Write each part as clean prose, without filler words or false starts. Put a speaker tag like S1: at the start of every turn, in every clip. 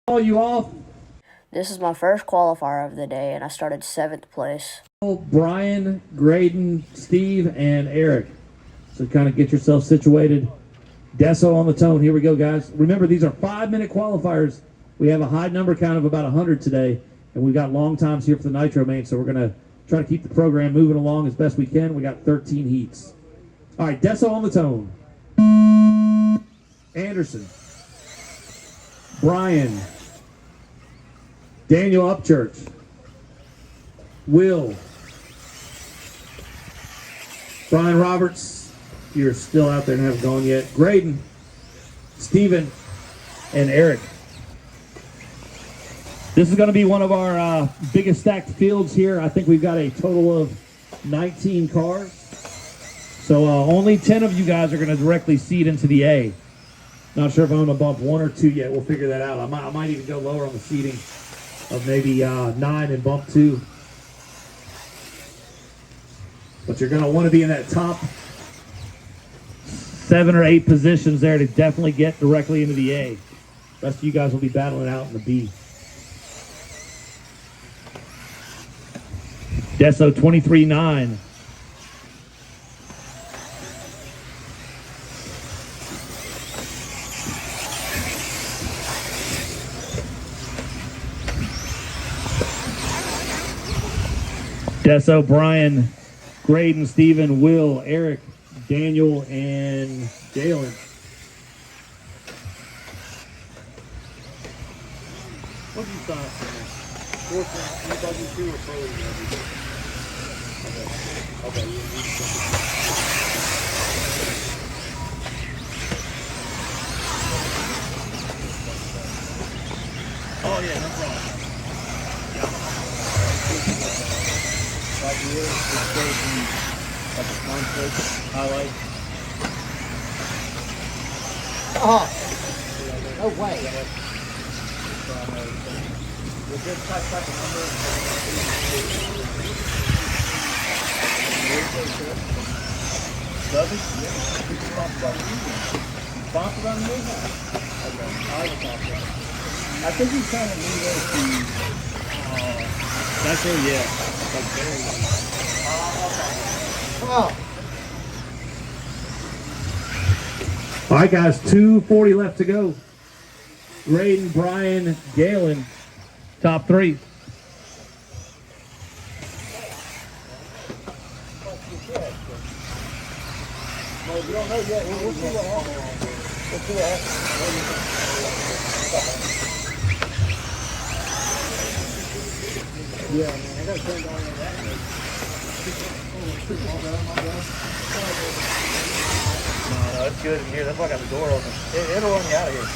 S1: Call you off.
S2: This is my first qualifier of the day, and I started 7th place.
S1: Brian, Graydon, Steve, and Eric. So kind of get yourself situated. Deso on the tone. Here we go, guys. Remember, these are 5-minute qualifiers. We have a high number count of about 100 today, and we've got long times here for the Nitro main, so we're going to try to keep the program moving along as best we can. We got 13 heats. All right, Deso on the tone. Anderson. Brian. Daniel Upchurch. Will. Brian Roberts. You're still out there and haven't gone yet. Graydon. Steven. And Eric. This is going to be one of our biggest stacked fields here. I think we've got a total of 19 cars. So only 10 of you guys are going to directly seed into the A. Not sure if I'm going to bump 1 or 2 yet. We'll figure that out. I might even go lower on the seating of maybe 9 and bump 2. But you're going to want to be in that top 7 or 8 positions there to definitely get directly into the A. The rest of you guys will be battling out in the B. Deso 23-9. Deso, Brian, Graydon, Steven, Will, Eric, Daniel, and Jalen. What do you thought? E-buggy 2 or pro? Okay. Oh yeah, no problem. Highlight.
S3: Oh, no way.
S1: Does he? Talk about me? Okay, I will talk about it. I think he's trying to move over to that's it, yeah. Like very
S3: Oh.
S1: All right, guys, 2:40 left to go. Graydon, Brian, Galen, top 3.
S3: Well, we don't know yet. We'll see what happens. We'll see what happens. Yeah, man, I gotta turn down that.
S1: No, it's good in here. That's why I got the door open. It'll run you out of here.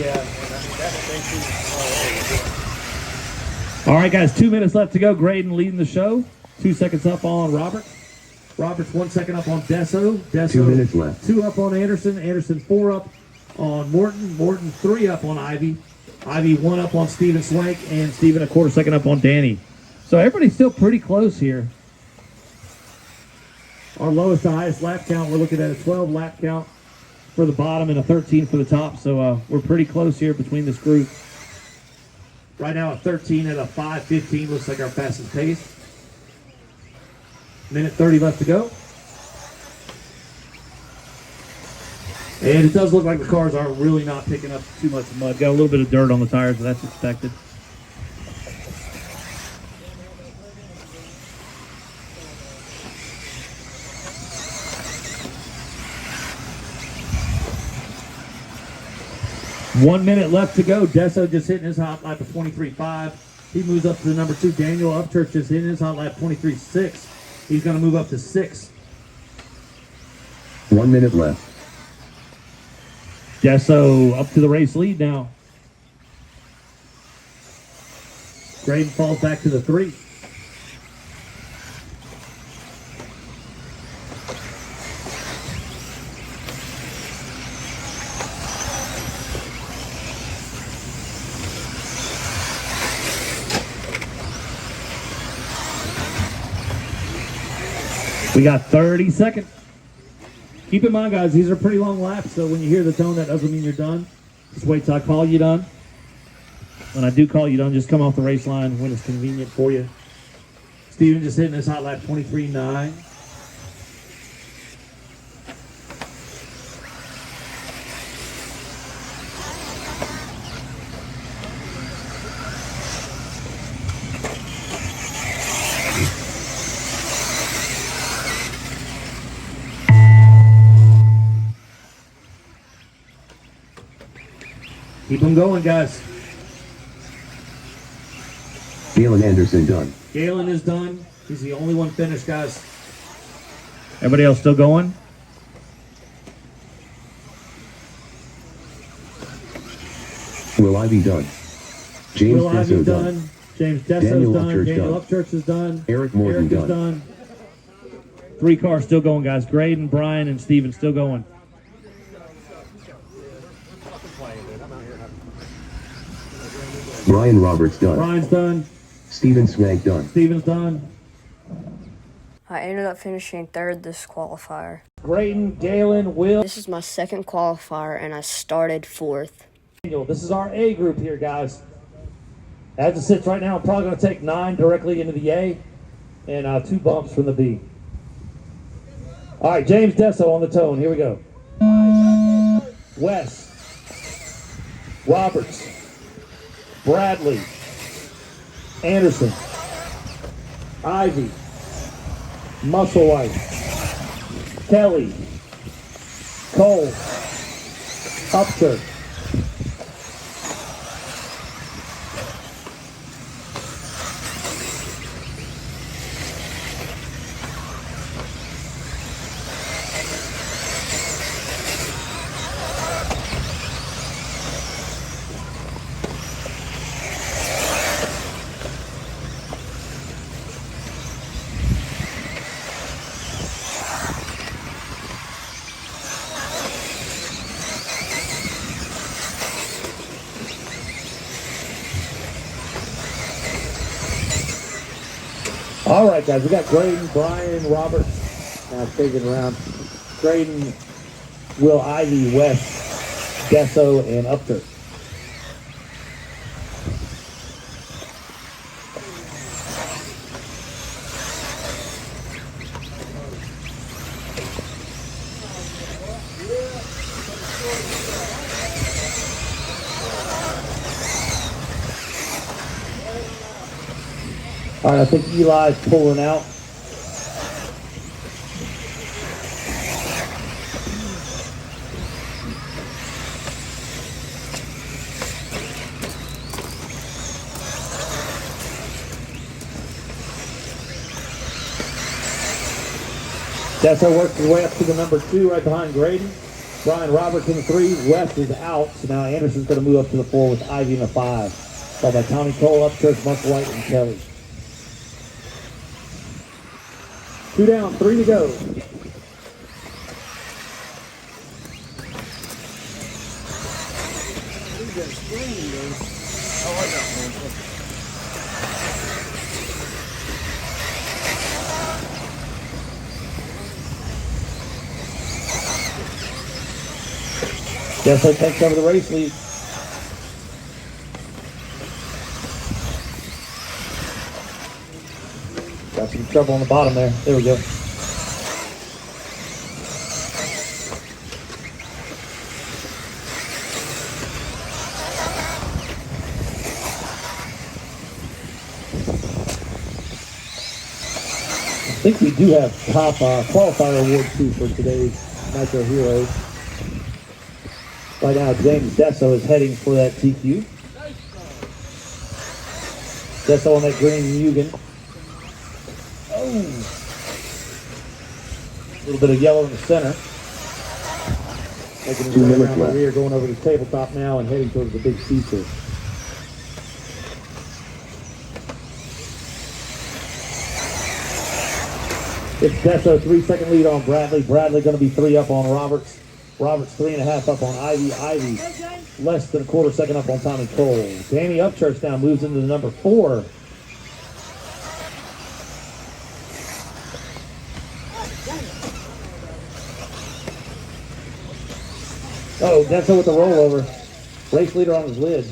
S1: Yeah, man, I mean, that's what they do. All right, guys, 2 minutes left to go. Graydon leading the show. 2 seconds up on Robert. Robert's 1 second up on Deso. Deso
S4: 2 minutes left.
S1: 2 up on Anderson. Anderson 4 up on Morton. Morton 3 up on Ivy. Ivy 1 up on Steven Swank. And Steven 1/4 second up on Danny. So everybody's still pretty close here. Our lowest to highest lap count, we're looking at a 12 lap count for the bottom and a 13 for the top. So we're pretty close here between this group. Right now at 13 at a 5:15 looks like our fastest pace. Minute 30 left to go. And it does look like the cars are really not picking up too much mud. Got a little bit of dirt on the tires, but that's expected. One minute left to go. Deso just hitting his hot lap of 23.5. He moves up to the number 2. Daniel Upchurch just hitting his hot lap 23.6. He's going to move up to 6.
S4: 1 minute left.
S1: Deso up to the race lead now. Graydon falls back to the 3. We got 30 seconds. Keep in mind, guys, these are pretty long laps, so when you hear the tone, that doesn't mean you're done. Just wait till I call you done. When I do call you done, just come off the race line when it's convenient for you. Steven just hitting his hot lap 23.9. Keep them going, guys.
S4: Galen Anderson done.
S1: Galen is done. He's the only one finished, guys. Everybody else still going?
S4: Will Ivy done. James
S1: Will Ivy
S4: Desso
S1: done. James Desso's
S4: Daniel
S1: done.
S4: Upchurch
S1: Daniel
S4: done.
S1: Upchurch is done.
S4: Eric Morgan
S1: Eric is done. 3 cars still going, guys. Graydon, Brian, and Steven still going.
S4: Brian Roberts done.
S1: Brian's done.
S4: Steven Swank done.
S1: Steven's done.
S2: I ended up finishing third this qualifier.
S1: Graydon, Galen, Will.
S2: This is my second qualifier, and I started fourth.
S1: Daniel. This is our A group here, guys. As it sits right now, I'm probably going to take 9 directly into the A and 2 bumps from the B. All right, James Desso on the tone. Here we go. Wes, Roberts, Bradley, Anderson, Ivy, Musselwhite, Kelly, Cole, Upchurch. All right, guys, we got Graydon, Brian, Robert. Now taking around. Graydon, Will, Ivy, West, Desso, and Upchurch. All right, I think Eli's pulling out. Desso works his way up to the number 2 right behind Graydon. Brian Roberts in the 3. West is out, so now Anderson's going to move up to the 4 with Ivy in the 5. Followed by Tommy Cole, Upchurch, Musselwhite, and Kelly. 2 down, 3 to go. Desso takes over the race lead. Got some trouble on the bottom there. There we go. I think we do have top qualifier award too for today's Nitro Heroes. Right now, James Desso is heading for that TQ. Desso on that green Mugen. Oh! A little bit of yellow in the center. Making his
S4: 2
S1: way
S4: minutes
S1: around the
S4: left.
S1: rear, going over the tabletop now and heading towards the big feature. It's Desso, 3-second lead on Bradley. Bradley going to be 3 up on Roberts. Roberts 3.5 up on Ivy. Ivy less than a quarter second up on Tommy Cole. Danny Upchurch now moves into the number 4. Oh, Desso with the rollover. Race leader on his lid.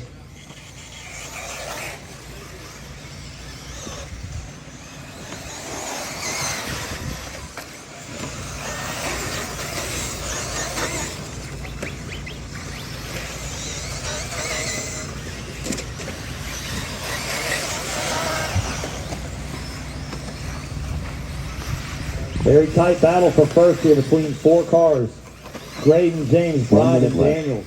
S1: Very tight battle for first here between 4 cars. Graydon, James, Brian, and Daniel.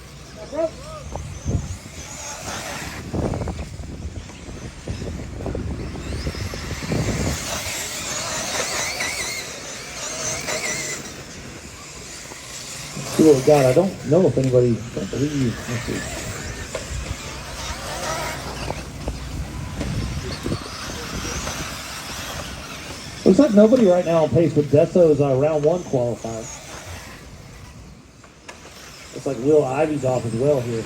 S1: Let's see what we got. I don't know if anybody, I don't believe. Let's see. Looks like nobody right now on pace with Desso's round 1 qualifier. Looks like Will Ivy's off as well here.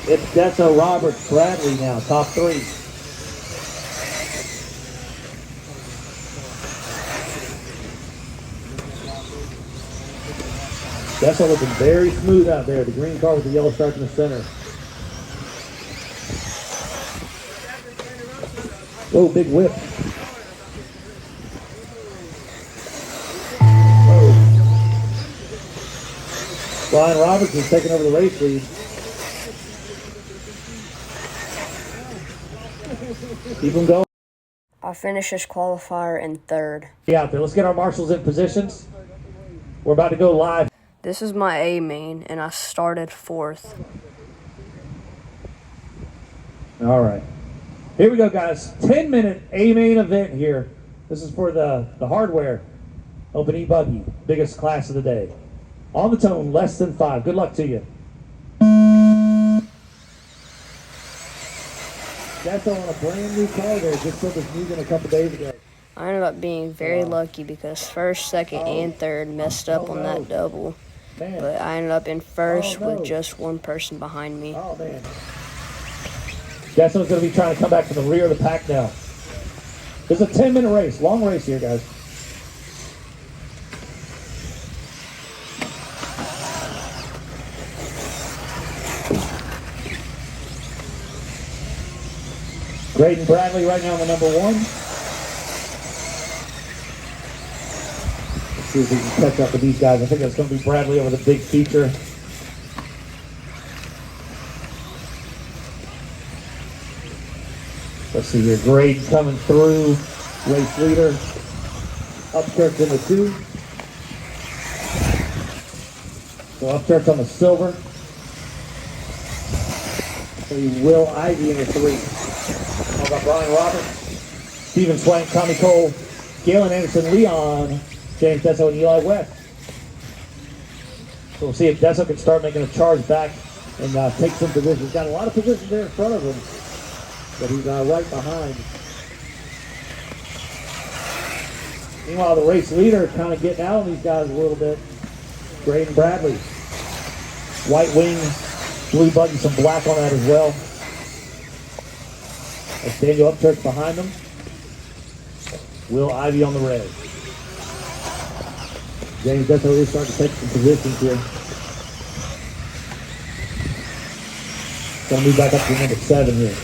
S1: It's Desso, Roberts, Bradley now, top 3. Desso looking very smooth out there. The green car with the yellow stripe in the center. Oh, big whip. Oh. Brian Roberts is taking over the race lead. Keep them going.
S2: I finished this qualifier in 3rd.
S1: Yeah, out there. Let's get our marshals in positions. We're about to go live.
S2: This is my A-main, and I started 4th.
S1: All right. Here we go, guys. 10-minute A-main event here. This is for the hardware. Open E-buggy. Biggest class of the day. On the tone, less than 5. Good luck to you. That's on a brand new car there. Just put this new in a couple days ago.
S2: I ended up being very lucky because 1st, 2nd, and 3rd messed up on that double.
S1: Man.
S2: But I ended up in 1st with just 1 person behind me.
S1: Oh, man. Desso's going to be trying to come back to the rear of the pack now. It's a 10-minute race. Long race here, guys. Graydon Bradley right now in the number 1. Let's see if we can catch up with these guys. I think that's going to be Bradley over the big feature. Let's see here, Graydon coming through, race leader, Upchurch in the 2. So Upchurch on the silver. So Will Ivy in the 3. How about Brian Roberts, Stephen Swank, Tommy Cole, Galen Anderson, Leon, James Desso, and Eli West. So we'll see if Desso can start making a charge back and take some positions. He's got a lot of positions there in front of him. But he's right behind. Meanwhile, the race leader kind of getting out on these guys a little bit. Graydon Bradley. White wing, blue button, some black on that as well. That's Daniel Upchurch behind them. Will Ivy on the red. James Desso is starting to take some positions here. Gonna move back up to number 7 here.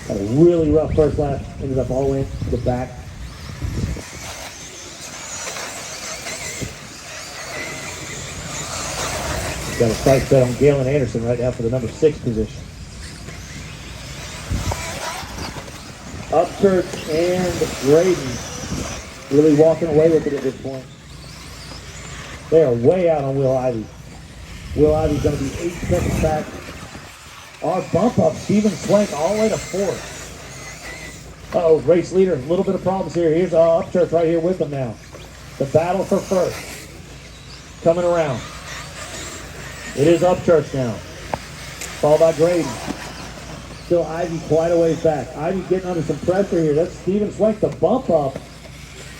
S1: Had a really rough first lap, ended up all the way to the back. Got a sight set on Galen Anderson right now for the number 6 position. Upchurch and Graydon really walking away with it at this point. They are way out on Will Ivy. Will Ivy's going to be 8 seconds back. Our bump up, Stephen Swank all the way to 4th. Uh-oh, race leader, a little bit of problems here. Here's Upchurch right here with them now. The battle for 1st. Coming around. It is Upchurch now. Followed by Graydon. Still Ivy quite a ways back. Ivy getting under some pressure here. That's Stephen Swank, the bump up.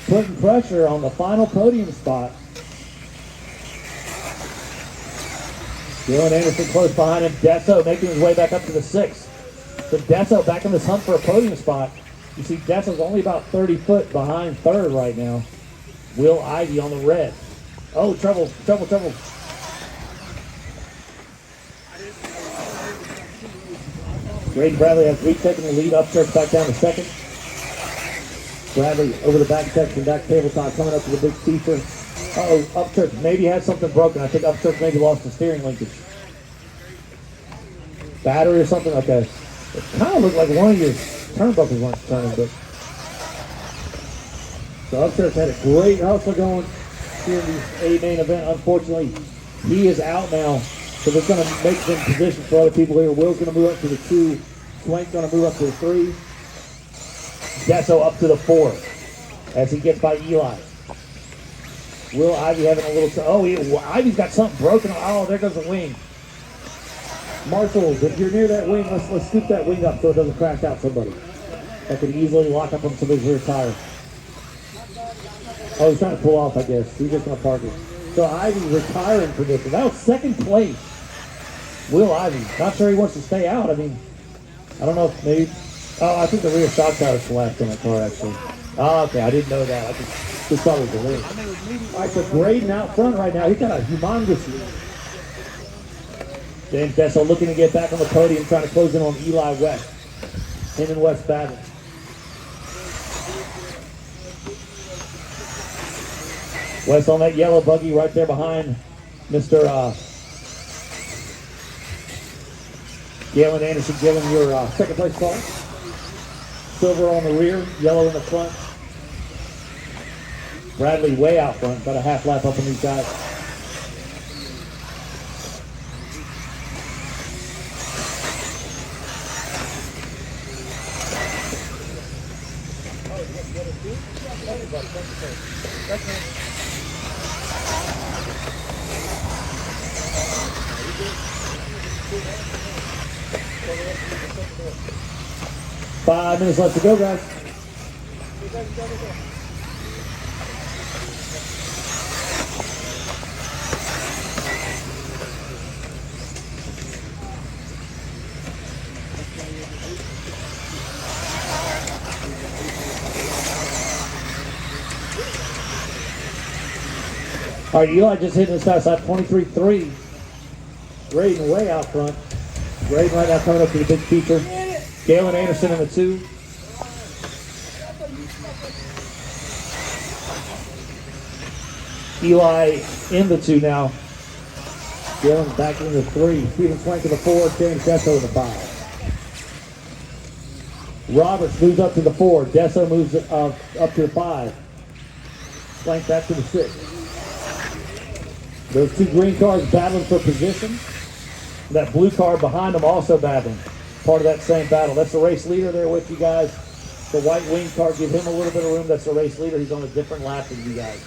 S1: Putting pressure on the final podium spot. Dylan Anderson close behind him. Desso making his way back up to the 6th. So Desso back in this hunt for a podium spot. You see Desso's only about 30 foot behind 3rd right now. Will Ivy on the red. Oh, trouble. Graydon Bradley has retaken the lead. Upchurch back down to second. Bradley over the back section, back tabletop, coming up to the big feature. Uh-oh, Upchurch maybe had something broken. I think Upchurch maybe lost the steering linkage. Battery or something? Okay. It kind of looked like one of your turnbuckles weren't turning, but... So Upchurch had a great hustle going here in the A-main event. Unfortunately, he is out now. So they're going to make some positions for other people here. Will's going to move up to the 2. Swank's going to move up to the 3. Desso up to the 4 as he gets by Eli. Will Ivy having a little... Ivy's got something broken. Oh, there goes the wing. Marshals, if you're near that wing, let's scoop that wing up so it doesn't crash out somebody. That could easily lock up on somebody's rear tire. Oh, he's trying to pull off, I guess. He's just going to park it. So Ivy retiring for this. That was second place. Will Ivy. Not sure he wants to stay out. I mean, I don't know if maybe... Oh, I think the rear shock tower collapsed on that car, actually. Oh, okay. I didn't know that. I just thought it was the rear. All right, so Graydon out front right now. He's got a humongous lead. James Desso looking to get back on the podium, trying to close in on Eli West. Him and West battling. West on that yellow buggy right there behind Mr. Galen Anderson, giving your second place car. Silver on the rear, yellow in the front. Bradley way out front, about a half lap up on these guys. Five minutes left to go, guys. All right, Eli just hitting this outside 23-3. Graydon way out front. Graydon right now coming up to the big feature. Galen Anderson in the 2. Eli in the 2 now. Galen back in the 3. Stephen Swank in the 4. James Desso in the 5. Roberts moves up to the 4. Desso moves up to the 5. Swank back to the 6. Those 2 green cars battling for position. That blue car behind them also battling. Part of that same battle. That's the race leader there with you guys. The white wing car, give him a little bit of room. That's the race leader. He's on a different lap than you guys.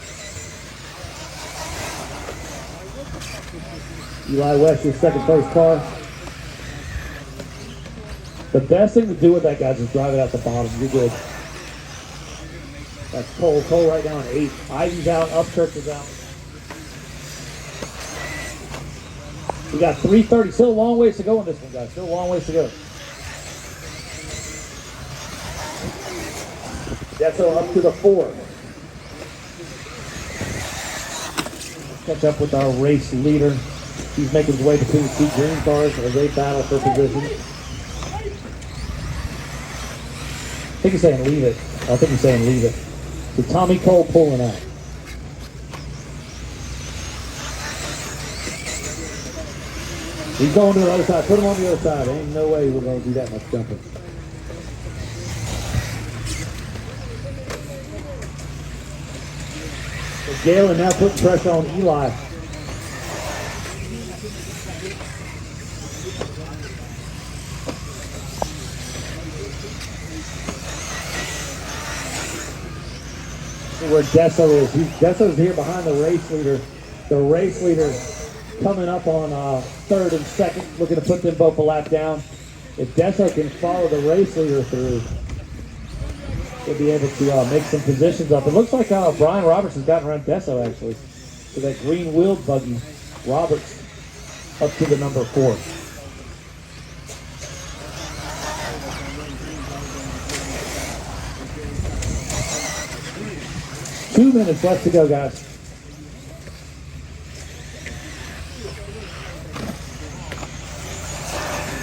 S1: Eli West, your second place car. The best thing to do with that, guys, is drive it out the bottom. You're good. That's Cole. Cole right now in 8. Ivy's out. Upchurch is out. We got 3:30. Still a long ways to go on this one, guys. Still a long ways to go. Desso up to the 4. Catch up with our race leader. He's making his way between the 2 green cars as they battle for position. I think he's saying leave it. I think he's saying leave it. So Tommy Cole pulling out. He's going to the other side. Put him on the other side. Ain't no way we're going to do that much jumping. So Galen now putting pressure on Eli. Where Desso is. Desso's here behind the race leader. The race leader coming up on 3rd and 2nd, looking to put them both a lap down. If Desso can follow the race leader through, he'll be able to make some positions up. It looks like Brian Roberts has gotten around Desso, actually. So that green-wheeled buggy, Roberts up to the number 4. Two minutes left to go, guys.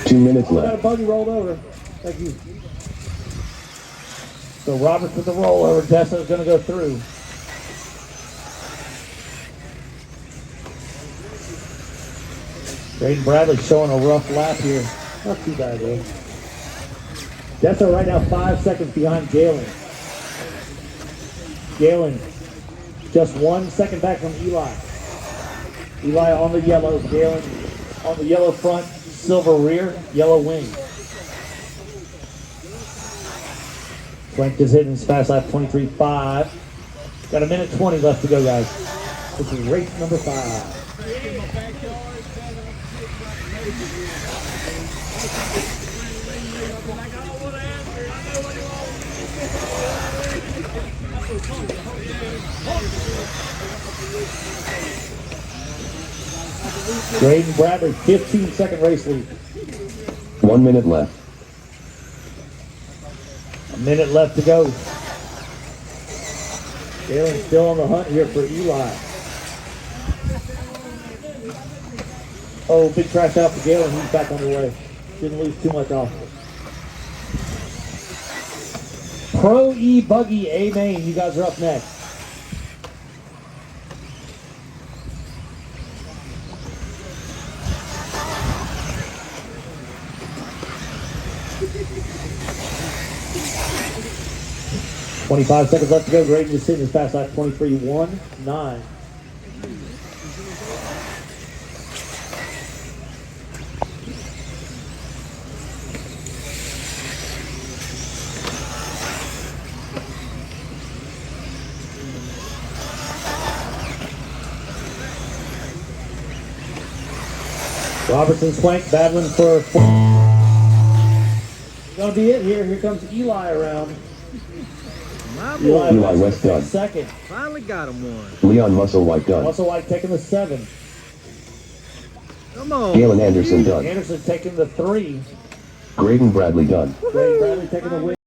S4: 2 minutes
S1: We got a
S4: left.
S1: buggy rolled over. Thank you. So Roberts with the rollover. Desso's going to go through. Braden Bradley showing a rough lap here. Not too bad though. Desso right now 5 seconds behind Galen. Galen just 1 second back from Eli. Eli on the yellow. Galen on the yellow front, silver rear, yellow wing. Frank is hitting his fast lap 23.5. Got a minute 20 left to go, guys. This is race number 5. Braden Bradley, 15-second race lead.
S4: 1 minute left.
S1: A minute left to go. Galen's still on the hunt here for Eli. Oh, big crash out for Galen. He's back on the way. Didn't lose too much off. Pro E-buggy A-main, you guys are up next. $25 seconds left to go. Graydon just sitting his fast lap 23.19. Robertson Swank battling for gonna be it here. Here comes Eli around.
S3: My boy.
S4: Eli West done.
S1: Second.
S3: Finally got him one.
S4: Leon Musselwhite done.
S1: Russell White taking the 7.
S3: Come on.
S4: Galen Anderson done.
S1: Anderson taking the 3.
S4: Graydon Bradley done.
S1: Braden Bradley taking the win.